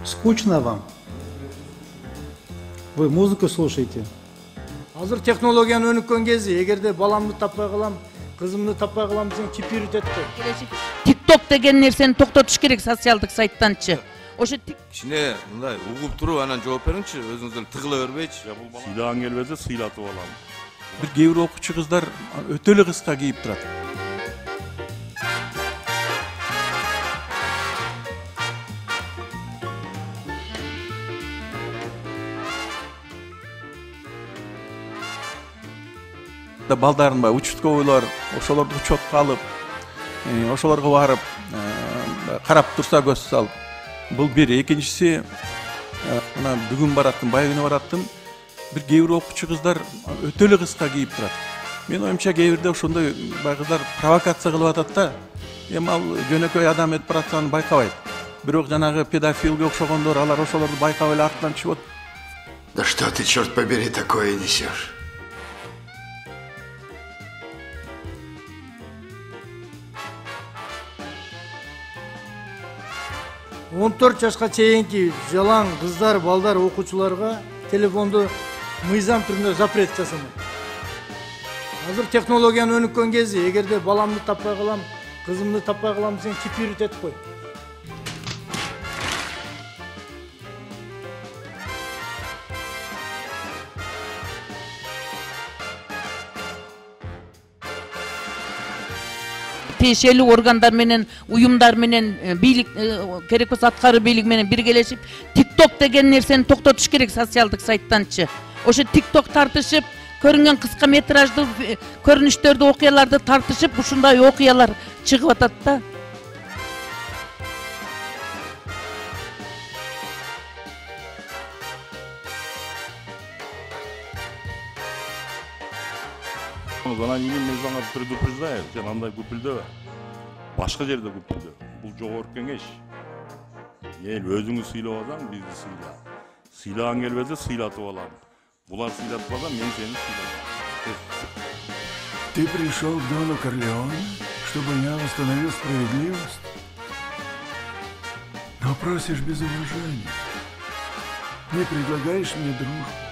Скучно вам? Вы музыку слушаете? Азыр технологиянын өнүккөн кези, эгерде баламды таппай калам, кызымды таппай калам десең чип үйрөтөт да. TikTok деген нерсени токтотуш керек социалдык сайттанчы. Ошо кичине мындай угуп туруп анан жооп бериңчи, өзүңүз эле тыгыла бербейчи. Сыйлаған келбесе сыйлатып алам. Бир кээ бир окуучу кыздар өтө эле кыска кийип турат. Балдарын ба участковыйлар ошолорду учетко алып, ошолорго барып карап турса көз салып. Бул бир, экинчиси мына бүгүн бараттым, бая күнү бараттым. Бир кээ бир окуучу кыздар өтө эле кыска кийип турат. Мен оюмча кээ бирде ошондой кыздар провокация кылып атат да. Эми ал жөнөкөй адам этип баратканын байкабайт. Бирок жанагы педофилге окшогондор, алар ошолорду байкап эле артынан чыгып. Да что ты, черт побери, такое несешь? Он 4 жашка чейинки жалаң кыздар, балдар, окуучуларга телефонду мыйзам түрүндө запрет жасамак. Азыр технологиянын өнүккөн кези, эгерде баламды таппай калам, кызымды таппай калам десең чип үйрөтөт кой. Тиешелүү органдар менен, уюмдар менен, бийлик керек болсо аткаруу бийлик менен биргелешип, TikTok деген нерсени токтотуш керек социалдык сайттанчы. Ошо TikTok тартышып, көрүнгөн кыска метражды көрүнүштөрдү, окуяларды тартышып, ушундай окуялар чыгып атат да. Анан кийин мен сага предупреждаю, сен андай күпүлдөбө. Башка жерде күпүлдө. Бул жогорку кеңеш. Эл өзүңү сыйлап алсаң, бизди сыйла. Сыйлаган келбесе сыйлатып алам. Булар сыйлатпаса, мен сени сыйлатам. Ты пришел к Дону Корлеоне, чтобы я восстановил справедливость? Но просишь без уважения. Не предлагаешь мне дружбу.